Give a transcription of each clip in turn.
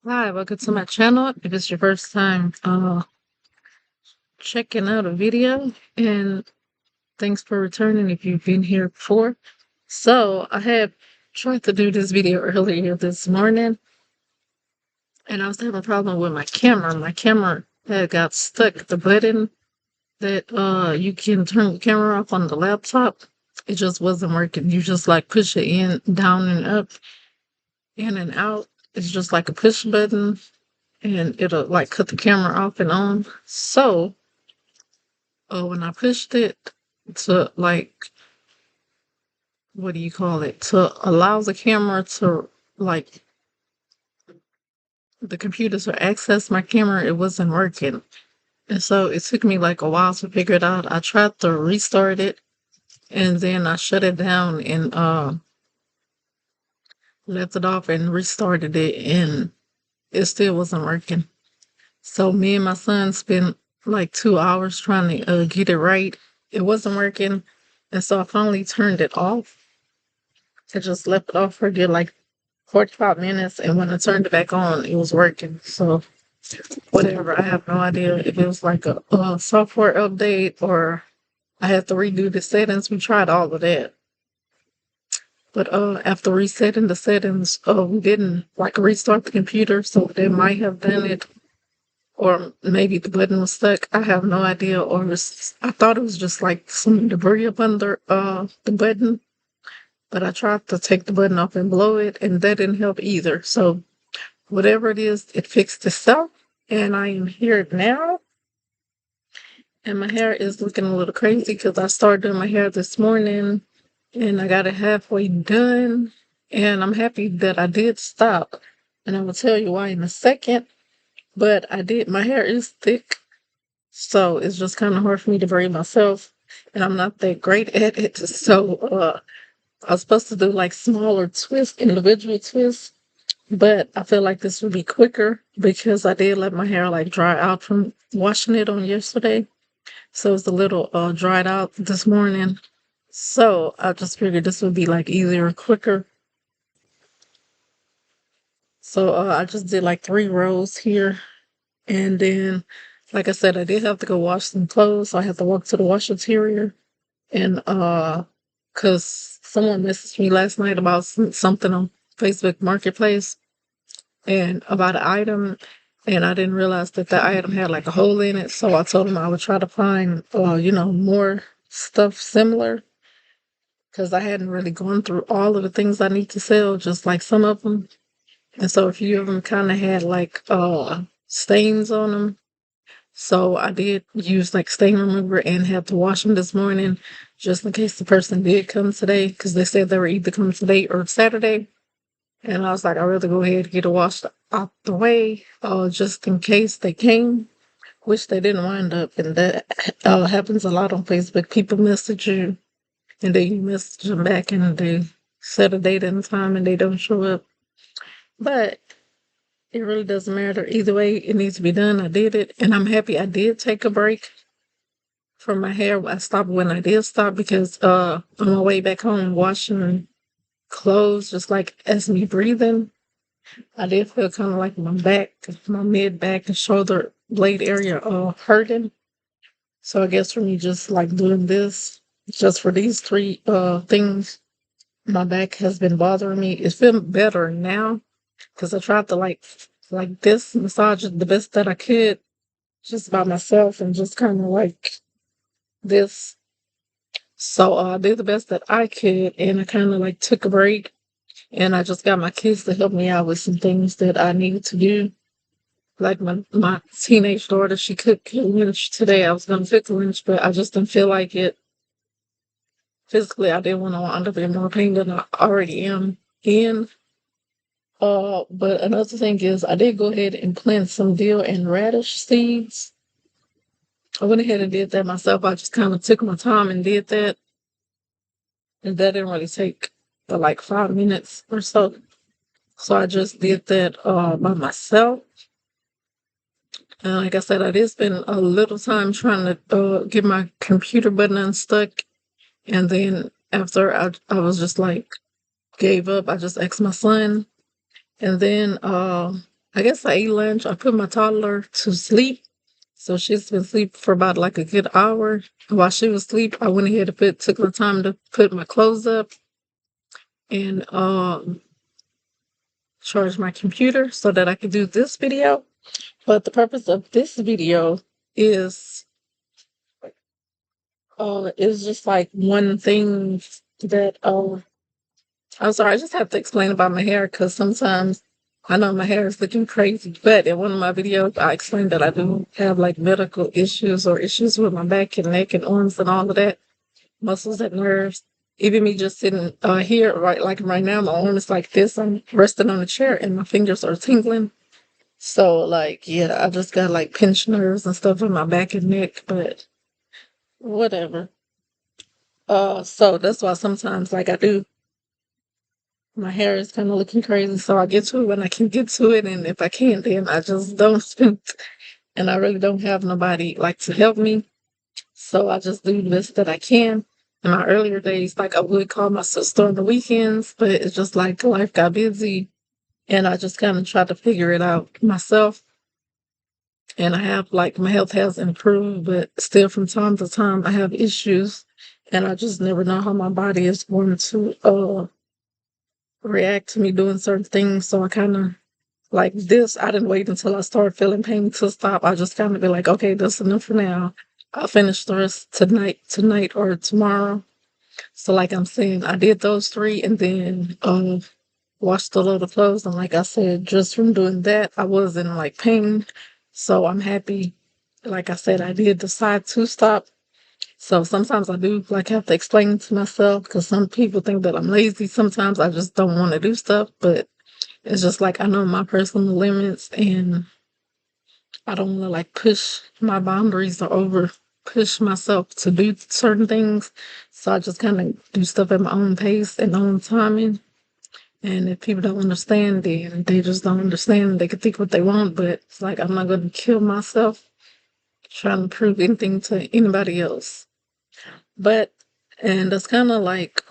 Hi, welcome to my channel. If it's your first time checking out a video, and thanks for returning if you've been here before. So I had tried to do this video earlier this morning, and I was having a problem with my camera. My camera had got stuck. The button that you can turn the camera off on the laptop, it just wasn't working. You just like push it in, down and up, in and out. It's just like a push button, and it'll like cut the camera off and on. So when I pushed it to like, what do you call it? To allow the camera to like the computer to access my camera, it wasn't working. And so it took me like a while to figure it out. I tried to restart it and then I shut it down and left it off and restarted it and it still wasn't working. So me and my son spent like 2 hours trying to get it right. It wasn't working. And so I finally turned it off. I just left it off for a good like 45 minutes, and when I turned it back on, it was working. So, whatever, I have no idea if it was like a software update or I had to redo the settings. We tried all of that. But after resetting the settings, we didn't like restart the computer, so they might have done it, or maybe the button was stuck. I have no idea, or I thought it was just like some debris up under the button. But I tried to take the button off and blow it, and that didn't help either. So whatever it is, it fixed itself, and I am here now. And my hair is looking a little crazy because I started doing my hair this morning, and I got it halfway done. And I'm happy that I did stop, and I will tell you why in a second. But I did. My hair is thick, so it's just kind of hard for me to braid myself, and I'm not that great at it. So I was supposed to do like smaller twists, individual twists, but I feel like this would be quicker because I did let my hair like dry out from washing it on yesterday. So it's a little dried out this morning. So I just figured this would be like easier and quicker. So I just did like 3 rows here. And then, like I said, I did have to go wash some clothes. So I had to walk to the wash interior. And because someone messaged me last night about something on Facebook Marketplace and about an item, and I didn't realize that the item had like a hole in it. So I told him I would try to find, more stuff similar because I hadn't really gone through all of the things I need to sell, just like some of them. And so a few of them kind of had like stains on them. So I did use like stain remover and had to wash them this morning just in case the person did come today because they said they were either coming today or Saturday. And I was like, I'd rather go ahead and get it washed out the way, just in case they came, which they didn't wind up. And that happens a lot on Facebook. People message you, and then you message them back, and they set a date and time, and they don't show up. But it really doesn't matter. Either way, it needs to be done. I did it, and I'm happy I did take a break from my hair. I stopped when I did stop because on my way back home, washing clothes, just like as me breathing, I did feel kind of like my back, my mid back and shoulder blade area hurting. So I guess for me just like doing this, just for these three things, my back has been bothering me. It's feeling better now because I tried to like this massage it the best that I could just by myself and just kind of like this. So I did the best that I could and I kind of like took a break and I just got my kids to help me out with some things that I needed to do. Like my teenage daughter, she cooked lunch today. I was gonna fix lunch, but I just didn't feel like it. Physically, I didn't want to wind up in more pain than I already am in. But another thing is I did go ahead and plant some dill and radish seeds. I went ahead and did that myself. I just kind of took my time and did that. And that didn't really take but like 5 minutes or so. So I just did that by myself. And like I said, I did spend a little time trying to get my computer button unstuck. And then after I was just like gave up, I just asked my son. And then I guess I ate lunch. I put my toddler to sleep. So she's been asleep for about like a good hour. While she was asleep, I went ahead and took the time to put my clothes up and charge my computer so that I could do this video. But the purpose of this video is is just like one thing that I'm sorry, I just have to explain about my hair because sometimes I know my hair is looking crazy, but in one of my videos, I explained that I do have like medical issues or issues with my back and neck and arms and all of that, muscles and nerves. Even me just sitting here, right, like right now, my arm is like this. I'm resting on a chair and my fingers are tingling. So, like, yeah, I just got like pinched nerves and stuff in my back and neck, but whatever. So that's why sometimes, like, I do my hair is kind of looking crazy, so I get to it when I can get to it, and if I can't, then I just don't. And I really don't have nobody like to help me, so I just do the best that I can. In my earlier days, like I would call my sister on the weekends, but it's just like life got busy, and I just kind of try to figure it out myself. And I have like my health has improved, but still from time to time I have issues, and I just never know how my body is going to react to me doing certain things. So I kind of like this. I didn't wait until I started feeling pain to stop. I just kind of be like, okay, that's enough for now. I'll finish the rest tonight or tomorrow. So like I'm saying, I did those three and then washed a load of clothes. And like I said, just from doing that, I was in like pain. So I'm happy. Like I said, I did decide to stop. So sometimes I do like have to explain to myself because some people think that I'm lazy. Sometimes I just don't want to do stuff, but it's just like I know my personal limits and I don't want to like push my boundaries or over push myself to do certain things. So I just kind of do stuff at my own pace and own timing. And if people don't understand, then they just don't understand. They can think what they want, but it's like I'm not going to kill myself trying to prove anything to anybody else. But, and that's kind of like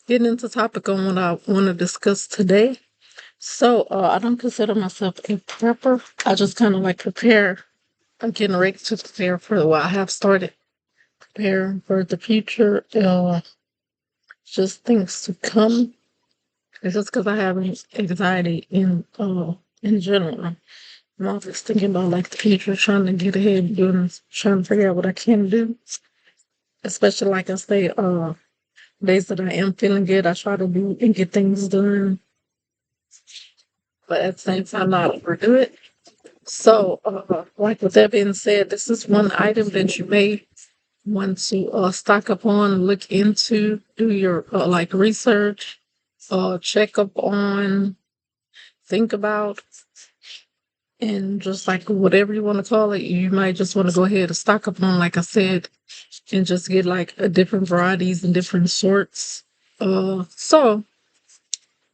getting into topic on what I want to discuss today. So, I don't consider myself a prepper. I just kind of like prepare. I'm getting ready to prepare for what I have started preparing for the future. Just things to come. It's just because I have anxiety in general. I'm always thinking about like the future, trying to get ahead, trying to figure out what I can do. Especially like I say, days that I am feeling good, I try to do and get things done, but at the same time not overdo it. So, like with that being said, this is one item that you may want to stock up on, look into, do your like research, check up on, think about, and just like whatever you want to call it, you might just want to go ahead and stock up on, like I said, and just get like different varieties and different sorts. So,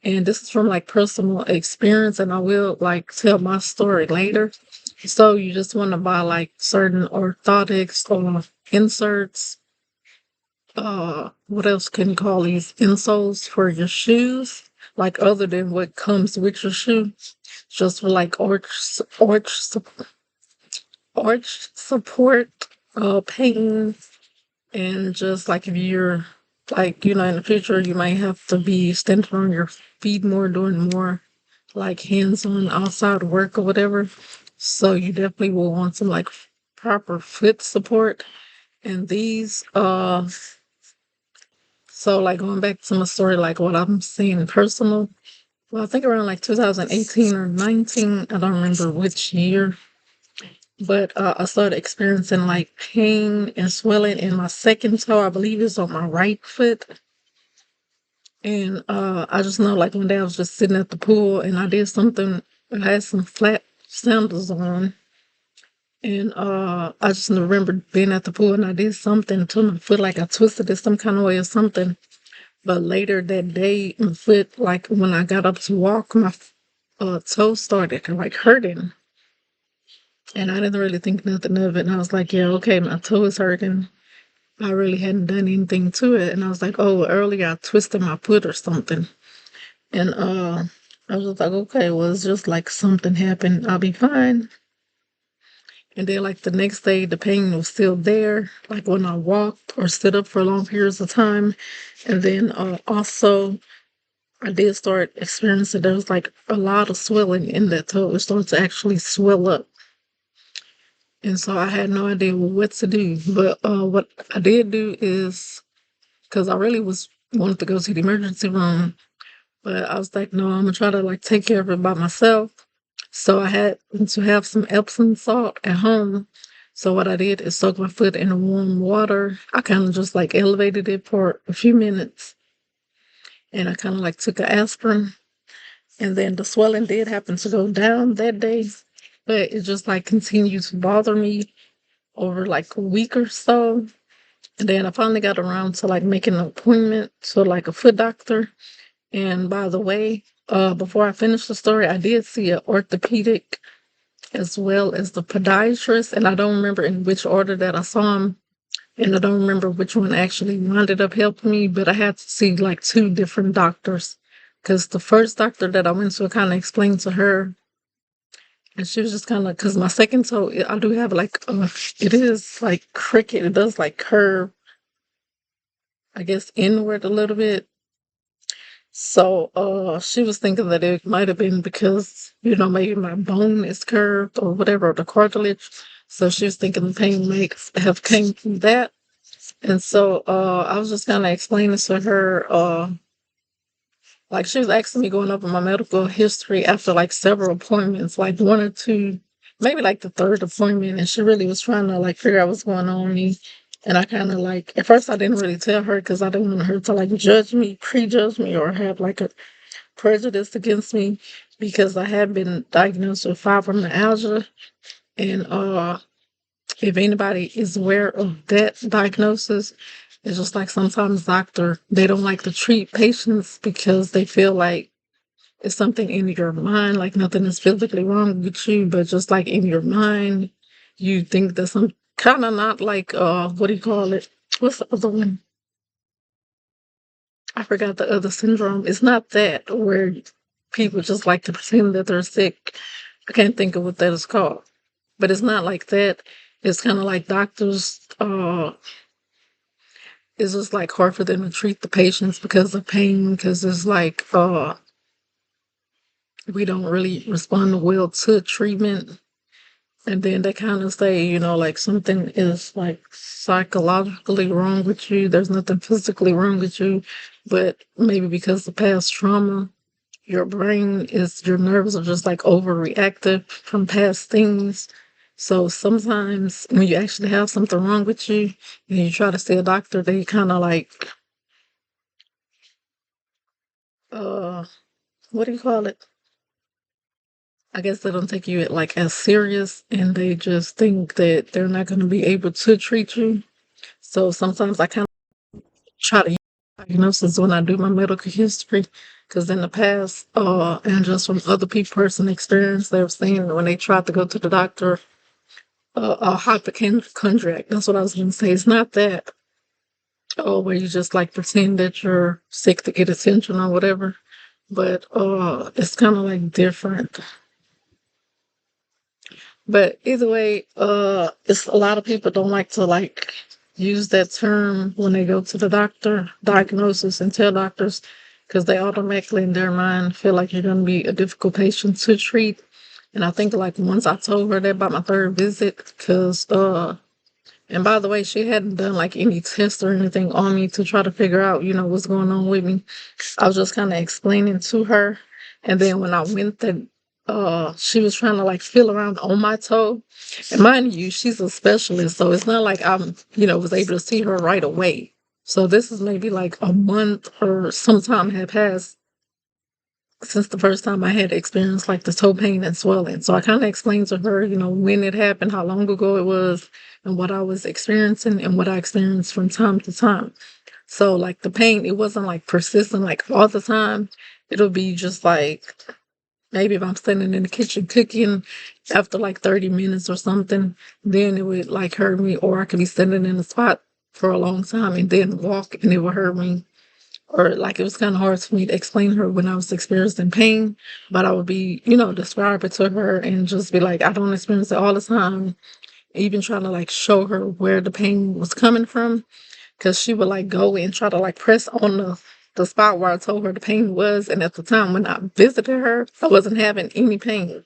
and this is from like personal experience, and I will like tell my story later. So you just want to buy like certain orthotics or inserts. What else can you call these insoles for your shoes? Like other than what comes with your shoe, just for like arch support, pain, and just like if you're like in the future you might have to be standing on your feet more, doing more like hands-on outside work or whatever. So you definitely will want some like proper foot support. And these so like going back to my story, like what I'm seeing personal. Well, I think around like 2018 or 19, I don't remember which year, but I started experiencing like pain and swelling in my second toe. I believe it's on my right foot. And I just know like one day I was just sitting at the pool and I did something. I had some flat sandals on. And I just remember being at the pool and I did something to my foot, like I twisted it some kind of way or something. But later that day, my foot, like when I got up to walk, my toe started like hurting. And I didn't really think nothing of it. And I was like, yeah, okay, my toe is hurting. I really hadn't done anything to it. And I was like, oh, earlier I twisted my foot or something. And I was just like, okay, well, it's just like something happened. I'll be fine. And then, like, the next day, the pain was still there, like when I walked or stood up for long periods of time. And then also, I did start experiencing there was like a lot of swelling in that toe. It started to actually swell up. And so I had no idea what to do. But what I did do is, because I really was wanted to go to the emergency room, but I was like, no, I'm gonna try to like take care of it by myself. So I had to have some Epsom salt at home. So what I did is soak my foot in warm water. I kind of just like elevated it for a few minutes, and I kind of like took an aspirin. And then the swelling did happen to go down that day, but it just like continued to bother me over like a week or so. And then I finally got around to like making an appointment to like a foot doctor. And by the way, before I finish the story, I did see an orthopedic as well as the podiatrist, and I don't remember in which order that I saw him, and I don't remember which one actually wound up helping me, but I had to see like two different doctors. Because the first doctor that I went to kind of explained to her, and she was just kind of, because my second toe, I do have like, it is like crooked, it does like curve, I guess, inward a little bit. So she was thinking that it might have been because, maybe my bone is curved or whatever, the cartilage. So she was thinking the pain may have came from that. And so I was just kind of explaining to her, like she was asking me going over my medical history after like several appointments, like one or two, maybe like the third appointment, and she really was trying to like figure out what's going on with me. And I kind of like at first I didn't really tell her because I didn't want her to like judge me, prejudge me, or have like a prejudice against me because I had been diagnosed with fibromyalgia. And if anybody is aware of that diagnosis, it's just like sometimes they don't like to treat patients because they feel like it's something in your mind, like nothing is physically wrong with you, but just like in your mind, you think that some kind of not like what do you call it? What's the other one? I forgot the other syndrome. It's not that where people just like to pretend that they're sick. I can't think of what that is called. But it's not like that. It's kind of like doctors, it's just like hard for them to treat the patients because of pain, because it's like we don't really respond well to treatment. And then they kind of say, like something is like psychologically wrong with you. There's nothing physically wrong with you, but maybe because of past trauma, your nerves are just like overreactive from past things. So sometimes when you actually have something wrong with you and you try to see a doctor, they kind of like, uh, what do you call it? I guess they don't take you like as serious and they just think that they're not going to be able to treat you. So sometimes I kind of try to use diagnosis when I do my medical history, because in the past, and just from other people person experience, they were saying when they tried to go to the doctor, a hypochondriac. That's what I was going to say. It's not that, where you just like pretend that you're sick to get attention or whatever, but it's kind of like different. But either way, it's a lot of people don't like to like use that term when they go to the doctor, diagnosis, and tell doctors because they automatically in their mind feel like you're going to be a difficult patient to treat. And I think like once I told her that about my third visit, because and by the way, she hadn't done like any tests or anything on me to try to figure out, what's going on with me. I was just kind of explaining to her. And then when I went there, she was trying to like feel around on my toe. And mind you, she's a specialist, so it's not like was able to see her right away. So this is maybe like a month or some time had passed since the first time I had experienced like the toe pain and swelling. So I kind of explained to her, when it happened, how long ago it was, and what I was experiencing and what I experienced from time to time. So like the pain, it wasn't like persistent like all the time. It'll be just like maybe if I'm standing in the kitchen cooking after like 30 minutes or something, then it would like hurt me, or I could be standing in a spot for a long time and then walk and it would hurt me. or like it was kind of hard for me to explain to her when I was experiencing pain, but I would be, describe it to her and just be like, I don't experience it all the time. Even trying to like show her where the pain was coming from, because she would like go and try to like press on the spot where I told her the pain was. And at the time when I visited her, I wasn't having any pain.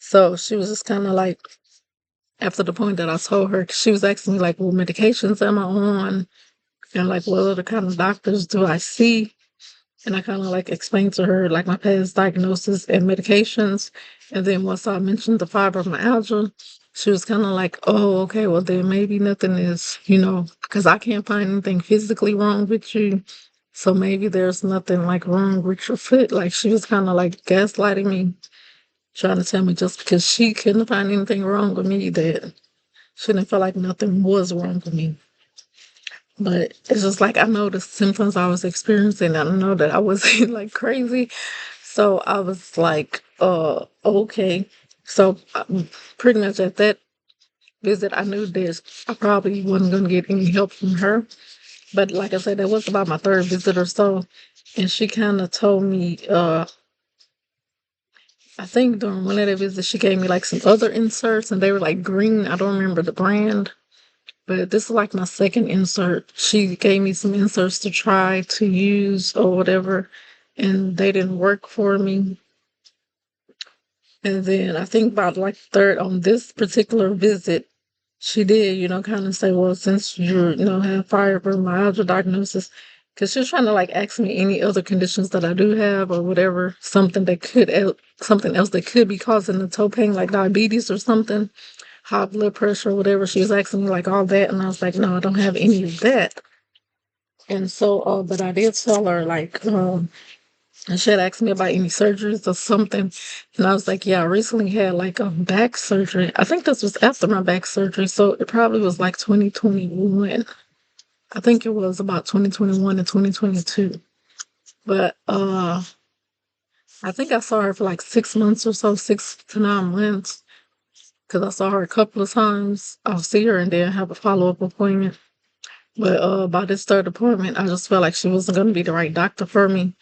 So she was just kind of like, after the point that I told her, 'cause she was asking me like, what medications am I on? And like, what other kind of doctors do I see? And I kind of like explained to her like my past diagnosis and medications. And then once I mentioned the fibromyalgia, she was kind of like, oh, okay, well, then maybe nothing is, because I can't find anything physically wrong with you. So maybe there's nothing like wrong with your foot. Like she was kind of like gaslighting me, trying to tell me just because she couldn't find anything wrong with me that she didn't feel like nothing was wrong with me. But it's just like I know the symptoms I was experiencing. I know that I wasn't like crazy. So I was like, okay. So pretty much at that visit, I knew this. I probably wasn't going to get any help from her. But like I said, that was about my third visit or so. And she kind of told me, I think during one of the visits, she gave me like some other inserts and they were like green. I don't remember the brand. But this is like my second insert. She gave me some inserts to try to use or whatever, and they didn't work for me. And then I think about like third on this particular visit, she did, kind of say, well, since have fibromyalgia diagnosis, because she was trying to like ask me any other conditions that I do have or whatever, something else that could be causing the toe pain, like diabetes or something, high blood pressure or whatever. She was asking me like all that, and I was like, no, I don't have any of that. And so, but I did tell her like, and she had asked me about any surgeries or something. And I was like, yeah, I recently had like a back surgery. I think this was after my back surgery. So it probably was like 2021. I think it was about 2021 and 2022. But I think I saw her for like 6 months or so, 6 to 9 months. Because I saw her a couple of times. I'll see her and then have a follow-up appointment. But by this third appointment, I just felt like she wasn't going to be the right doctor for me.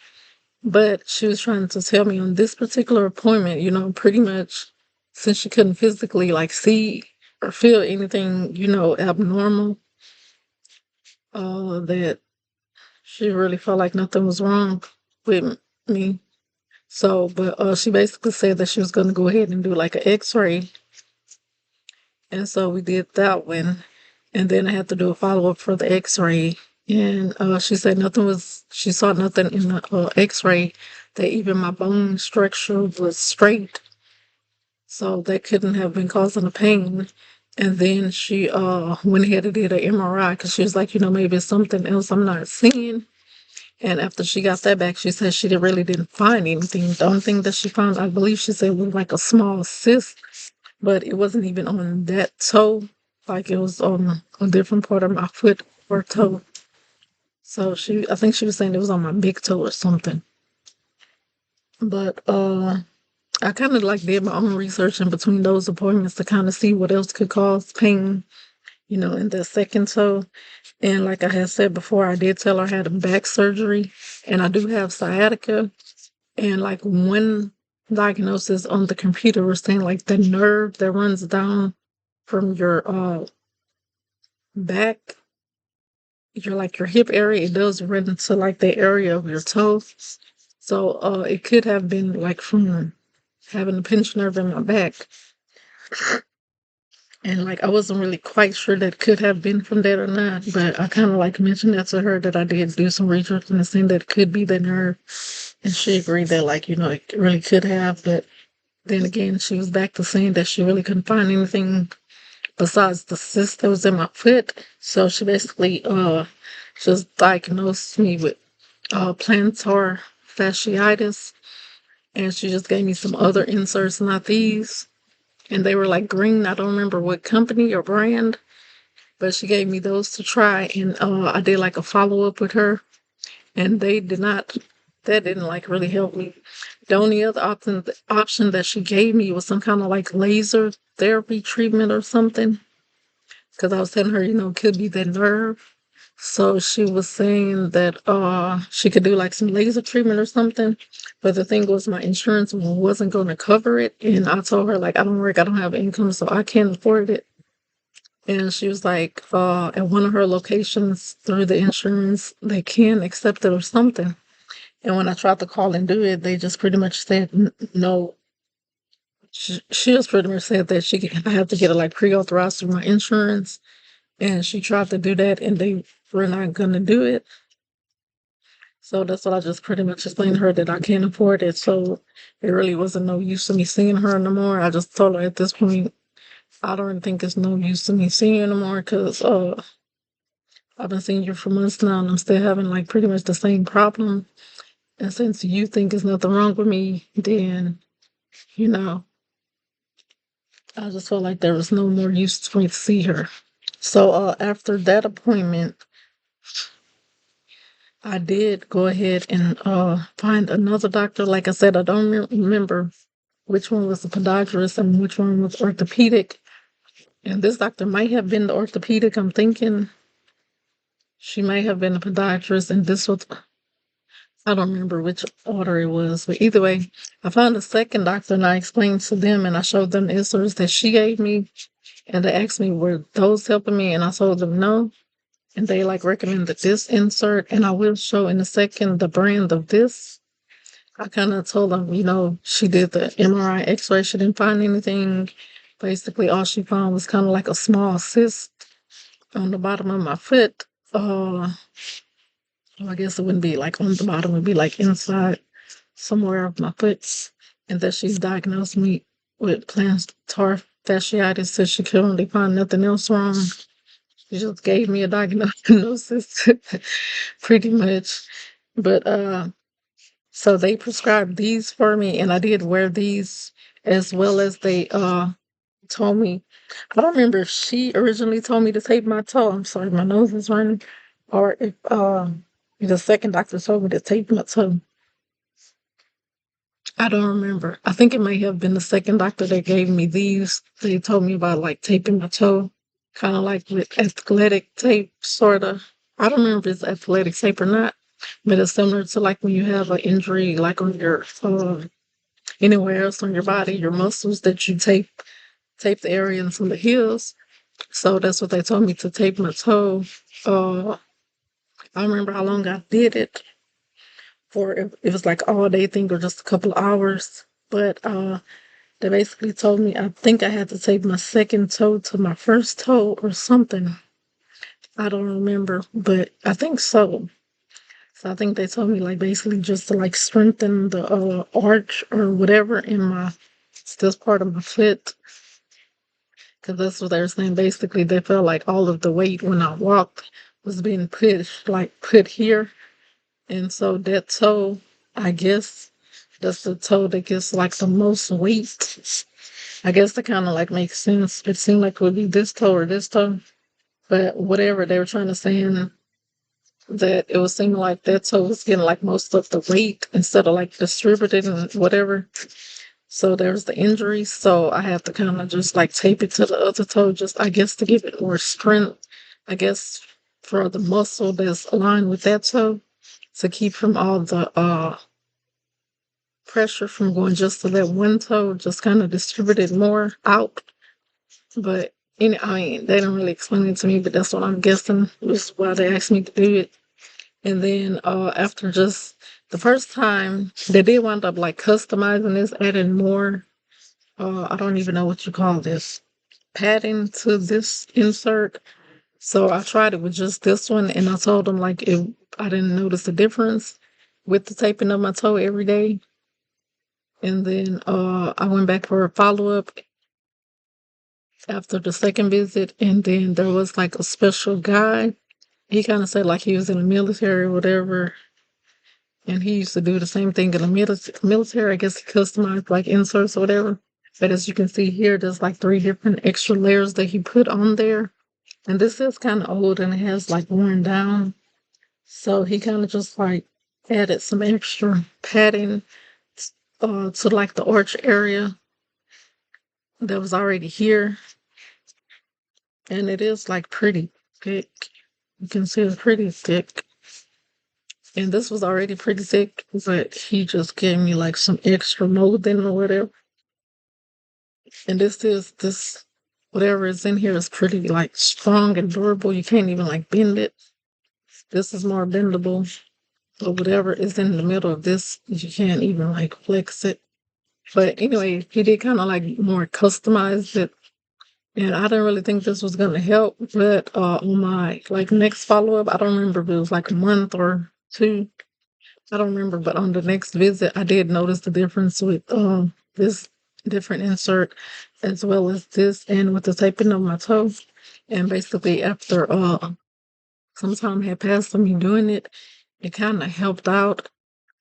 But she was trying to tell me on this particular appointment, pretty much since she couldn't physically like see or feel anything, abnormal, that she really felt like nothing was wrong with me. So, but she basically said that she was going to go ahead and do like an X-ray, and so we did that one, and then I had to do a follow-up for the X-ray, and she said she saw nothing in the X-ray, that even my bone structure was straight, so that couldn't have been causing the pain. And then she went ahead and did an MRI because she was like, maybe it's something else I'm not seeing. And after she got that back, she said she really didn't find anything. The only thing that she found, I believe she said, was like a small cyst, but it wasn't even on that toe. Like it was on a different part of my foot or toe. So I think she was saying it was on my big toe or something. But I kind of like did my own research in between those appointments to kind of see what else could cause pain, in the second toe. And like I had said before, I did tell her I had a back surgery and I do have sciatica. And like one diagnosis on the computer was saying like the nerve that runs down from your back, your hip area, it does run into like the area of your toe. So it could have been like from having a pinched nerve in my back. And like I wasn't really quite sure that could have been from that or not, but I kind of like mentioned that to her that I did do some research and saying that it could be the nerve, and she agreed that like it really could have. But then again, she was back to saying that she really couldn't find anything besides the cyst that was in my foot. So she basically just diagnosed me with plantar fasciitis, and she just gave me some other inserts, not these, and they were like green. I don't remember what company or brand, but she gave me those to try, and I did like a follow up with her, and that didn't like really help me. The only other option that she gave me was some kind of like laser therapy treatment or something, because I was telling her, it could be that nerve. So she was saying that she could do like some laser treatment or something. But the thing was my insurance wasn't going to cover it. And I told her like I don't work, I don't have income, so I can't afford it. And she was like, at one of her locations through the insurance, they can accept it or something. And when I tried to call and do it, they just pretty much said no. She just pretty much said that I have to get it like pre-authorized through my insurance. And she tried to do that and they were not gonna do it. So that's what I just pretty much explained to her that I can't afford it. So it really wasn't no use to me seeing her no more. I just told her at this point, I don't think it's no use to me seeing you no more because I've been seeing you for months now and I'm still having like pretty much the same problem. And since you think there's nothing wrong with me, then, you know, I just felt like there was no more use for me to see her. So after that appointment, I did go ahead and find another doctor. Like I said, I don't remember which one was the podiatrist and which one was orthopedic. And this doctor might have been the orthopedic. I'm thinking she might have been a podiatrist, and this was, I don't remember which order it was. But either way, I found a second doctor and I explained to them and I showed them the answers that she gave me. And they asked me, were those helping me? And I told them no. And they like recommended this insert. And I will show in a second the brand of this. I kind of told them, she did the MRI x-ray. She didn't find anything. Basically, all she found was kind of like a small cyst on the bottom of my foot. Well, I guess it wouldn't be like on the bottom, it'd be like inside somewhere of my foot. And that she's diagnosed me with plantar fasciitis, so she couldn't really find nothing else wrong. She just gave me a diagnosis, pretty much. But so they prescribed these for me, and I did wear these as well as they told me. I don't remember if she originally told me to tape my toe. I'm sorry, my nose is running, or if the second doctor told me to tape my toe. I don't remember. I think it may have been the second doctor that gave me these. They told me about like taping my toe, kind of like with athletic tape, sort of. I don't remember if it's athletic tape or not, but it's similar to like when you have an injury, like on your anywhere else on your body, your muscles that you tape the area into the heels. So that's what they told me to tape my toe. Uh, I don't remember how long I did it for. If it was like all day thing or just a couple of hours, but they basically told me I think I had to tape my second toe to my first toe or something. I don't remember, but I think so. So I think they told me like basically just to like strengthen the arch or whatever in this part of my foot. Because that's what they were saying. Basically, they felt like all of the weight when I walked was being pushed, like put here. And so that toe, I guess that's the toe that gets like the most weight. I guess that kind of like makes sense. It seemed like it would be this toe or this toe. But whatever they were trying to say, that it was seeming like that toe was getting like most of the weight instead of like distributed and whatever. So there's the injury. So I have to kind of just like tape it to the other toe, just I guess to give it more strength. I guess for the muscle that's aligned with that toe to keep from all the pressure from going just to that one toe, just kind of distribute it more out. But I mean, they don't really explain it to me, but that's what I'm guessing is why they asked me to do it. And then after just the first time, they did wind up like customizing this, adding more. I don't even know what you call this padding to this insert. So I tried it with just this one, and I told them like if I didn't notice a difference with the taping of my toe every day. And then I went back for a follow up after the second visit, and then there was like a special guy. He kind of said like he was in the military or whatever, and he used to do the same thing in the military. I guess he customized like inserts or whatever. But as you can see here, there's like three different extra layers that he put on there. And this is kind of old and it has like worn down. So he kind of just like added some extra padding to like the arch area that was already here. And it is like pretty thick. You can see it's pretty thick. And this was already pretty thick, but he just gave me like some extra molding or whatever. And this whatever is in here is pretty like strong and durable. You can't even like bend it. This is more bendable. But whatever is in the middle of this, you can't even like flex it. But anyway, he did kind of like more customize it. And I didn't really think this was gonna help, but on my like next follow up, I don't remember if it was like a month or two. I don't remember, but on the next visit, I did notice the difference with this different insert as well as this, and with the taping of my toe. And basically, after some time had passed of me doing it, it kind of helped out.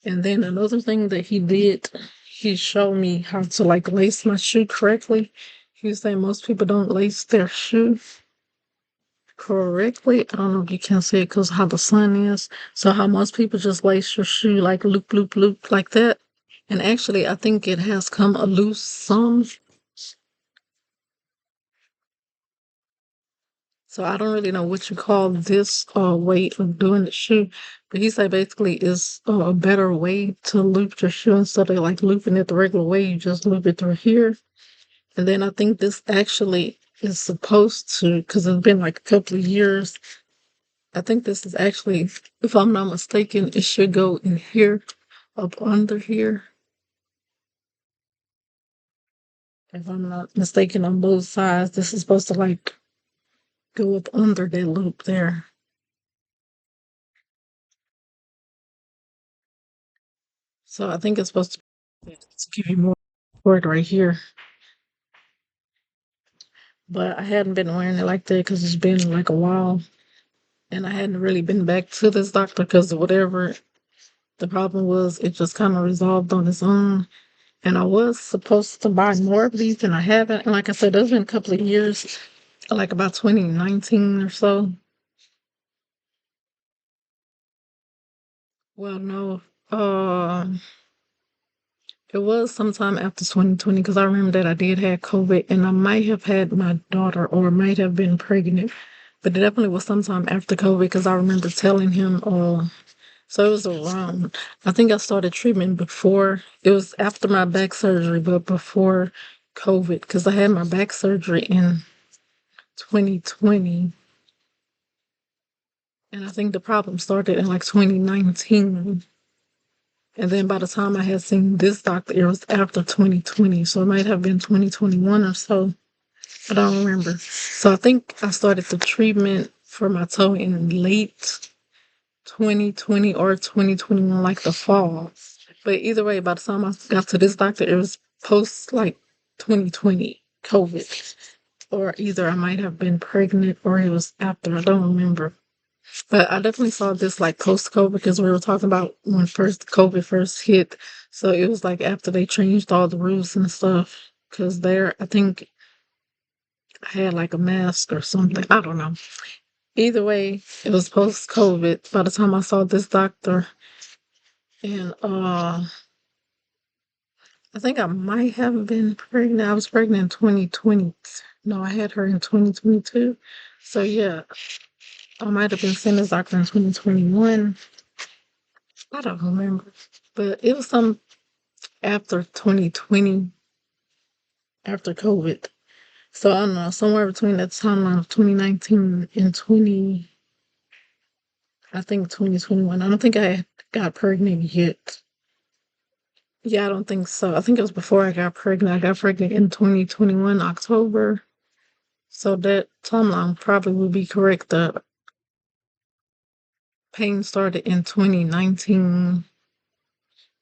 And then another thing that he did, he showed me how to like lace my shoe correctly. He said most people don't lace their shoe correctly. I don't know if you can see it because how the sun is. So how most people just lace your shoe like loop, loop, loop like that. And actually, I think it has come a loose some. So I don't really know what you call this way of doing the shoe, but he said basically it's a better way to loop your shoe instead of like looping it the regular way. You just loop it through here, and then I think this actually is supposed to, because it's been like a couple of years. I think this is actually, if I'm not mistaken, it should go in here, up under here. If I'm not mistaken, on both sides, this is supposed to like go up under that loop there. So I think it's supposed to give you more support right here. But I hadn't been wearing it like that because it's been like a while. And I hadn't really been back to this doctor because whatever the problem was, it just kind of resolved on its own. And I was supposed to buy more of these and I haven't. And like I said, it's been a couple of years, like about 2019 or so. Well, no, it was sometime after 2020 because I remember that I did have COVID and I might have had my daughter or might have been pregnant, but it definitely was sometime after COVID because I remember telling him, so it was around, I think I started treatment before, it was after my back surgery, but before COVID because I had my back surgery in 2020. And I think the problem started in like 2019. And then by the time I had seen this doctor, it was after 2020. So it might have been 2021 or so. I don't remember. So I think I started the treatment for my toe in late 2020 or 2021, like the fall. But either way, by the time I got to this doctor, it was post like 2020 COVID. Or either I might have been pregnant or it was after. I don't remember. But I definitely saw this like post COVID because we were talking about when first COVID first hit. So it was like after they changed all the rules and stuff. Because there, I think I had like a mask or something. I don't know. Either way, it was post COVID by the time I saw this doctor. And I think I might have been pregnant. I was pregnant in 2020. No, I had her in 2022. So yeah, I might have been seeing this doctor in 2021. I don't remember. But it was some after 2020, after COVID. So I don't know, somewhere between that timeline of 2019 and I think 2021. I don't think I got pregnant yet. Yeah, I don't think so. I think it was before I got pregnant. I got pregnant in 2021, October. So that timeline probably would be correct. The pain started in 2019.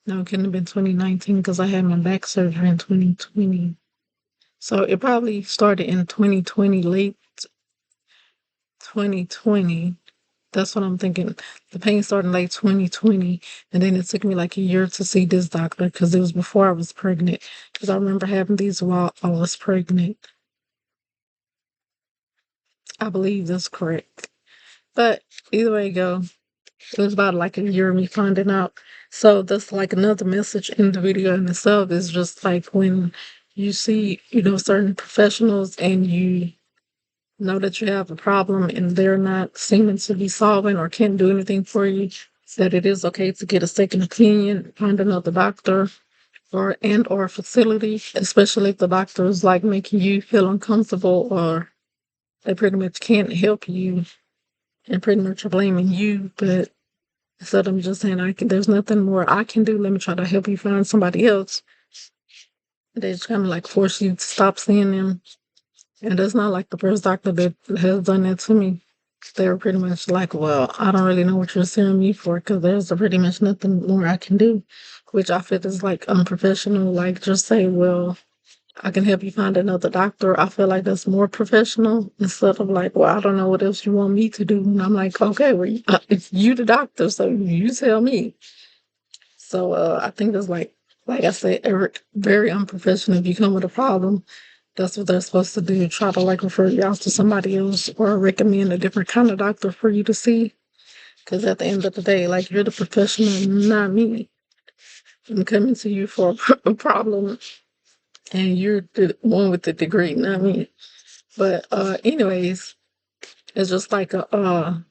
No, it couldn't have been 2019 because I had my back surgery in 2020. So it probably started in 2020, late 2020. That's what I'm thinking. The pain started in late 2020, and then it took me like a year to see this doctor because it was before I was pregnant. Because I remember having these while I was pregnant. I believe that's correct. But either way you go, it was about like a year of me finding out. So that's like another message in the video in itself is just like when you see, certain professionals and you know that you have a problem and they're not seeming to be solving or can't do anything for you, that it is okay to get a second opinion, find another doctor or facility, especially if the doctor is like making you feel uncomfortable or they pretty much can't help you and pretty much are blaming you. But instead of just saying there's nothing more I can do, let me try to help you find somebody else. They just kind of like force you to stop seeing them. And that's not like the first doctor that has done that to me. They were pretty much like, well, I don't really know what you're seeing me for because there's pretty much nothing more I can do, which I feel is like unprofessional. Like, just say, well, I can help you find another doctor. I feel like that's more professional instead of like, well, I don't know what else you want me to do. And I'm like, okay, well, it's you the doctor, so you tell me. So I think that's like I said, very unprofessional. If you come with a problem, that's what they're supposed to do. Try to like refer you out to somebody else or recommend a different kind of doctor for you to see. Because at the end of the day, like you're the professional, not me. I'm coming to you for a problem, and you're the one with the degree, not me. But anyways, it's just like a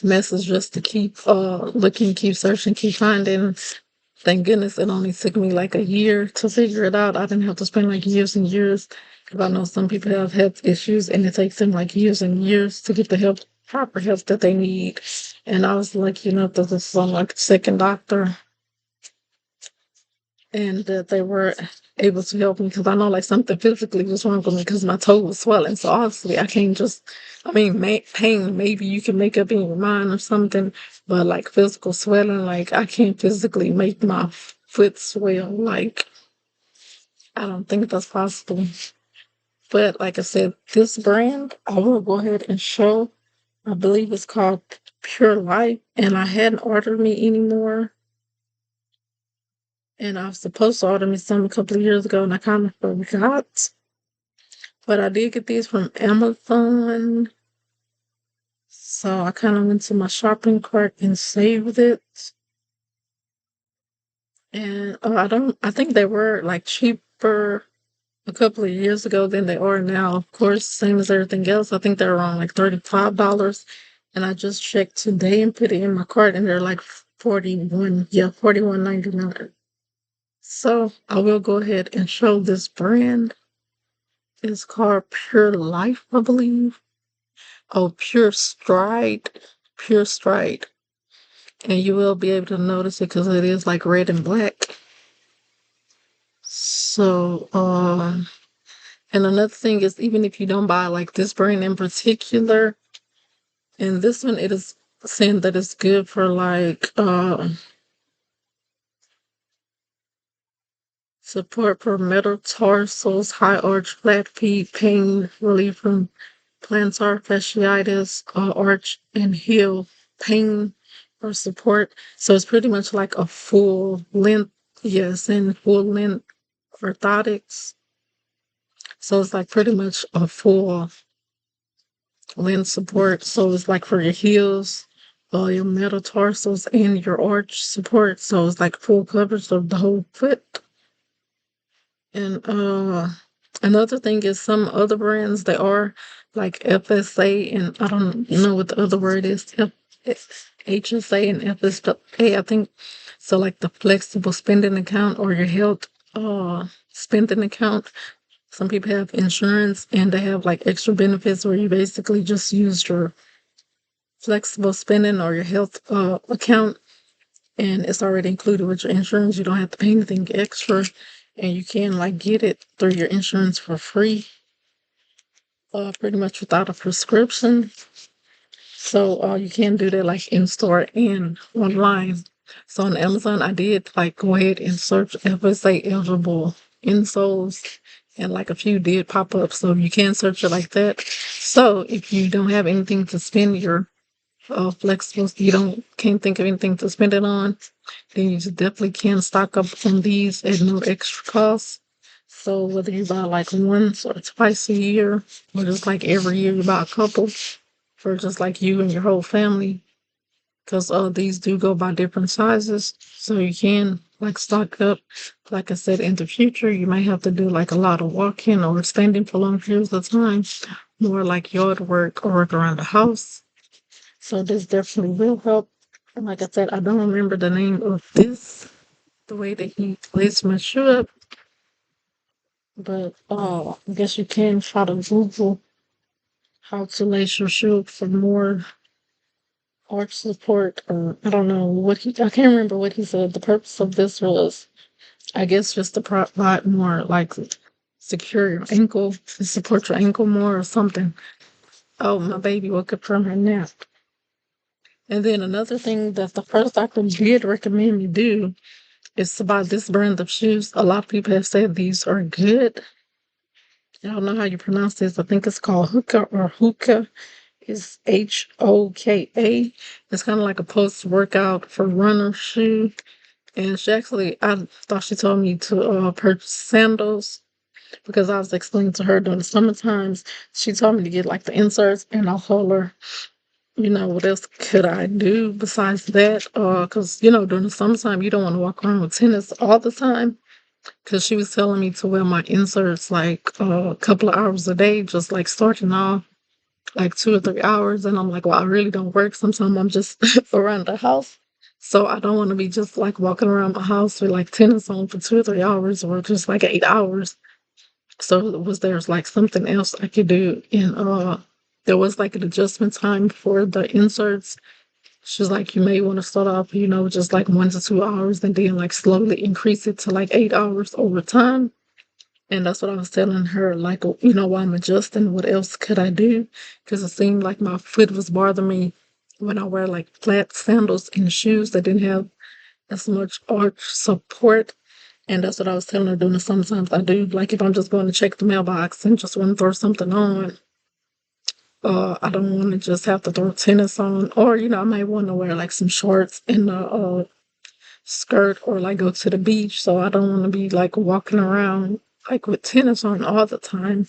message just to keep looking, keep searching, keep finding. Thank goodness it only took me like a year to figure it out. I didn't have to spend like years and years because I know some people have health issues and it takes them like years and years to get the help, proper help that they need. And I was lucky enough that this was on like a second doctor and that they were able to help me because I know like something physically was wrong with me because my toe was swelling. So obviously I can't just, I mean, pain, maybe you can make up in your mind or something, but like physical swelling, like I can't physically make my foot swell. Like, I don't think that's possible. But like I said, this brand, I will go ahead and show. I believe it's called Pure Life, and I hadn't ordered me anymore. And I was supposed to order me some a couple of years ago, and I kind of forgot. But I did get these from Amazon. So I kind of went to my shopping cart and saved it. And I think they were like cheaper a couple of years ago than they are now. Of course, same as everything else. I think they're around like $35. And I just checked today and put it in my cart and they're like 41, yeah, 41.99. So I will go ahead and show this brand. It's called Pure Life, I believe. Oh, Pure Stride. Pure Stride. And you will be able to notice it because it is like red and black. So, and another thing is, even if you don't buy like this brand in particular, and this one, it is saying that it's good for like support for metatarsals, high arch, flat feet, pain relief from plantar fasciitis, arch and heel pain or support. So it's pretty much like a full length, yes, and full length orthotics. So it's like pretty much a full length support. So it's like for your heels, your metatarsals, and your arch support. So it's like full coverage of the whole foot. And another thing is some other brands they are like FSA and I don't know what the other word is. HSA and FSA, I think. So like the flexible spending account or your health spending account. Some people have insurance and they have like extra benefits where you basically just use your flexible spending or your health account and it's already included with your insurance. You don't have to pay anything extra and you can like get it through your insurance for free, pretty much without a prescription. So you can do that like in store and online. So on Amazon, I did like go ahead and search FSA eligible insoles, and like a few did pop up. So you can search it like that. So if you don't have anything to spend your flexibles, you don't can't think of anything to spend it on, then you definitely can stock up on these at no extra cost. So whether you buy like once or twice a year, or just like every year you buy a couple for just like you and your whole family, because these do go by different sizes, so you can like stock up. Like I said, in the future, you might have to do like a lot of walking or standing for long periods of time, more like yard work or work around the house. So this definitely will help. And like I said, I don't remember the name of this, the way that he placed my shoe up, but I guess you can try to Google how to lace your shoe up for more arch support. Or I don't know I can't remember what he said. The purpose of this was, I guess, just to provide more like secure your ankle, to support your ankle more or something. Oh, my baby woke up from her nap. And then another thing that the first doctor did recommend me do is to buy this brand of shoes. A lot of people have said these are good. I don't know how you pronounce this. I think it's called Hoka or Hoka. It's Hoka. It's kind of like a post workout for runner shoe. And she actually, I thought she told me to purchase sandals because I was explaining to her during the summer times. She told me to get like the inserts, and I told her, what else could I do besides that? Because during the summertime, you don't want to walk around with tennis all the time. Because she was telling me to wear my inserts like a couple of hours a day, just like starting off like 2 or 3 hours. And I'm like, well, I really don't work. Sometimes I'm just around the house. So I don't want to be just like walking around my house with like tennis on for 2 or 3 hours or just like 8 hours. So was there's like something else I could do? And there was like an adjustment time for the inserts. She's like, you may want to start off, just like 1 to 2 hours and then like slowly increase it to like 8 hours over time. And that's what I was telling her, like, while I'm adjusting, what else could I do? Because it seemed like my foot was bothering me when I wear like flat sandals and shoes that didn't have as much arch support. And that's what I was telling her doing. Sometimes I do, like, if I'm just going to check the mailbox and just want to throw something on, I don't want to just have to throw tennis on, or I might want to wear like some shorts and a skirt, or like go to the beach. So I don't want to be like walking around like with tennis on all the time,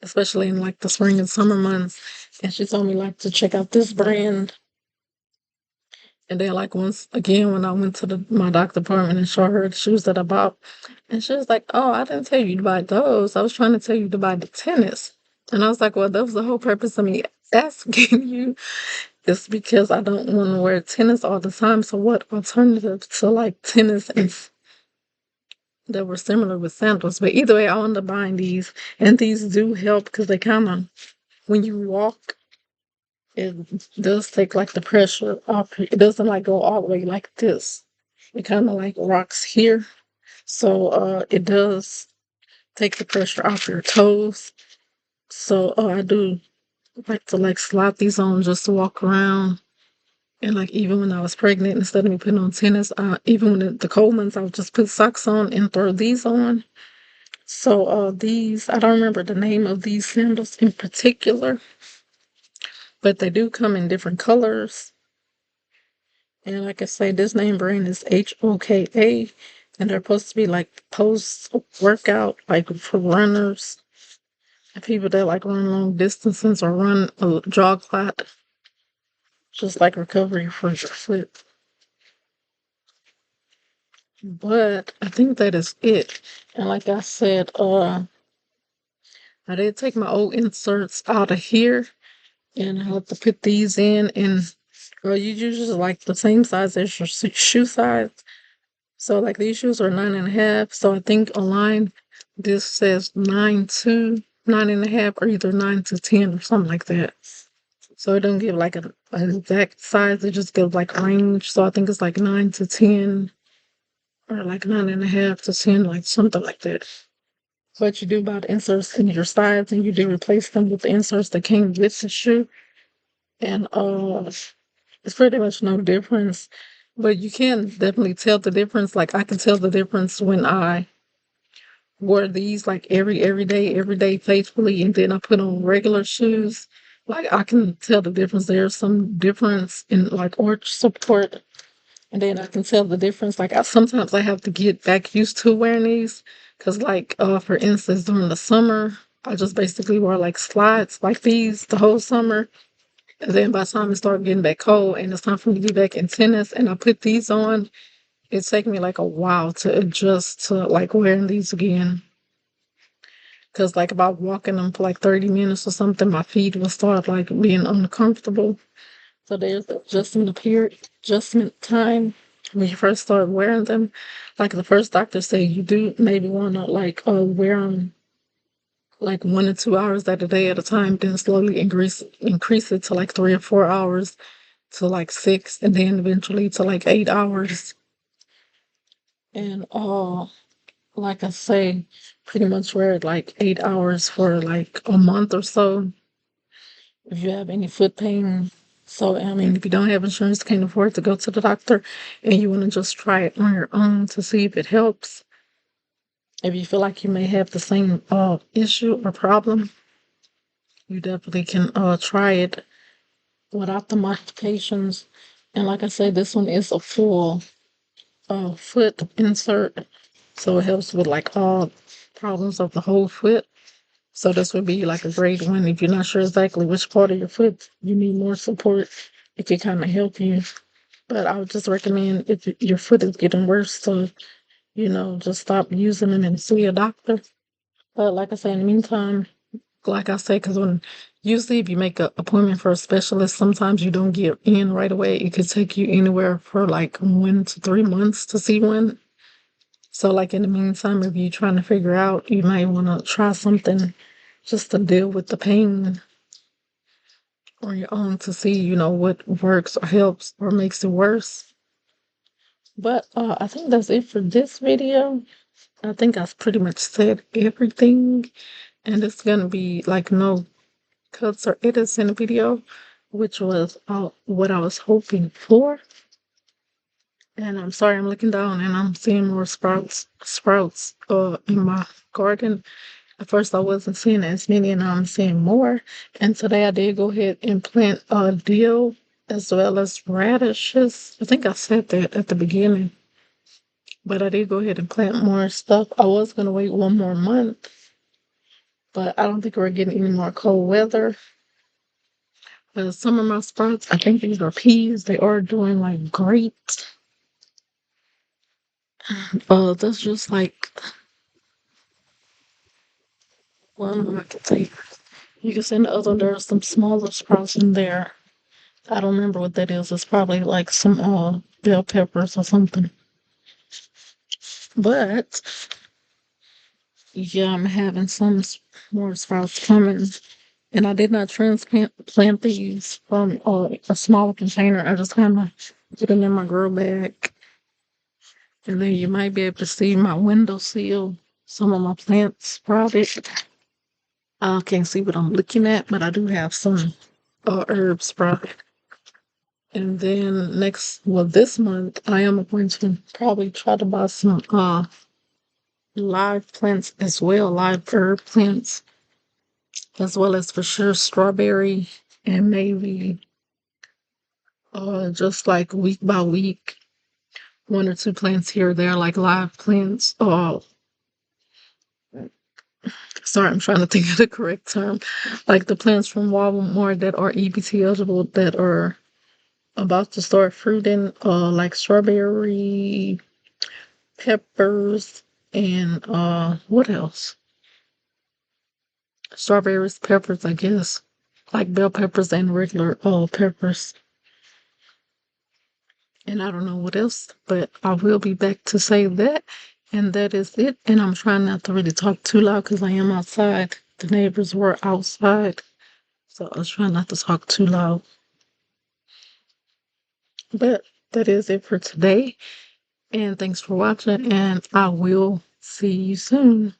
especially in like the spring and summer months. And she told me like to check out this brand. And then like once again when I went to my doctor appointment and showed her the shoes that I bought, and she was like, "Oh, I didn't tell you to buy those. I was trying to tell you to buy the tennis." And I was like, "Well, that was the whole purpose of me asking you. Is because I don't want to wear tennis all the time. So what alternative to like tennis and that were similar with sandals?" But either way, I ended up buying these, and these do help because they kind of, when you walk, it does take like the pressure off. It doesn't like go all the way like this. It kind of like rocks here, so it does take the pressure off your toes. So I do like to like slap these on just to walk around. And like even when I was pregnant, instead of me putting on tennis, even when the cold months, I would just put socks on and throw these on. So these, I don't remember the name of these sandals in particular, but they do come in different colors. And like I say, this name brand is Hoka, and they're supposed to be like post workout, like for runners and people that like run long distances or run a jog a lot, just like recovery for your foot. But I think that is it. And like I said, I did take my old inserts out of here, and I have to put these in. And you usually like the same size as your shoe size. So like these shoes are 9.5. So I think online this says 9 to 9.5, or either 9 to 10 or something like that. So it don't give like an exact size. It just gives like a range. So I think it's like 9 to 10, or like 9.5 to 10, like something like that. But you do buy the inserts in your size, and you do replace them with the inserts that came with the shoe. And it's pretty much no difference. But you can definitely tell the difference. Like I can tell the difference when I wore these like every day faithfully, and then I put on regular shoes. Like I can tell the difference. There's some difference in like arch support, and then I can tell the difference. Like sometimes I have to get back used to wearing these, because like for instance during the summer I just basically wore like slides like these the whole summer. And then by the time it started getting back cold and it's time for me to be back in tennis and I put these on, it took me like a while to adjust to like wearing these again. Because like if I walk in them for like 30 minutes or something, my feet will start like being uncomfortable. So there's the adjustment period, adjustment time when you first start wearing them. Like the first doctor said, you do maybe want to like wear them like 1 to 2 hours at a day at a time, then slowly increase it to like 3 or 4 hours to like 6, and then eventually to like 8 hours. And like I say, pretty much wear it like 8 hours for like a month or so. If you have any foot pain, so I mean, if you don't have insurance, can't afford to go to the doctor, and you want to just try it on your own to see if it helps. If you feel like you may have the same issue or problem, you definitely can try it without the modifications. And like I said, this one is a full foot insert, so it helps with like all problems of the whole foot. So this would be like a great one if you're not sure exactly which part of your foot you need more support. It can kind of help you. But I would just recommend if your foot is getting worse to, just stop using them and see a doctor. But like I say, in the meantime, like I say, because when usually if you make an appointment for a specialist, sometimes you don't get in right away. It could take you anywhere for like 1 to 3 months to see one. So like in the meantime, if you're trying to figure out, you might want to try something just to deal with the pain on your own to see, what works or helps or makes it worse. But I think that's it for this video. I think I've pretty much said everything, and it's gonna be like no cuts or edits in the video, which was what I was hoping for. And I'm sorry, I'm looking down and I'm seeing more sprouts in my garden. At first, I wasn't seeing as many, and now I'm seeing more. And today, I did go ahead and plant dill as well as radishes. I think I said that at the beginning, but I did go ahead and plant more stuff. I was gonna wait 1 more month, but I don't think we're getting any more cold weather. Some of my sprouts, I think these are peas. They are doing like great. That's just like one I can take. You can see in the other, there's some smaller sprouts in there. I don't remember what that is. It's probably like some bell peppers or something. But yeah, I'm having some more sprouts coming. And I did not transplant plant these from a smaller container. I just kind of put them in my grow bag. And then you might be able to see my windowsill. Some of my plants sprouted. I can't see what I'm looking at, but I do have some herbs sprouted. And then this month, I am going to probably try to buy some live plants as well, live herb plants, as well as for sure strawberry and maybe just like week by week, 1 or 2 plants here or there, like live plants. Sorry, I'm trying to think of the correct term. Like the plants from Walmart that are EBT eligible that are about to start fruiting, like strawberry, peppers, and what else? Strawberries, peppers, I guess. Like bell peppers and regular peppers. And I don't know what else, but I will be back to say that. And that is it. And I'm trying not to really talk too loud because I am outside. The neighbors were outside. So I was trying not to talk too loud. But that is it for today. And thanks for watching. And I will see you soon.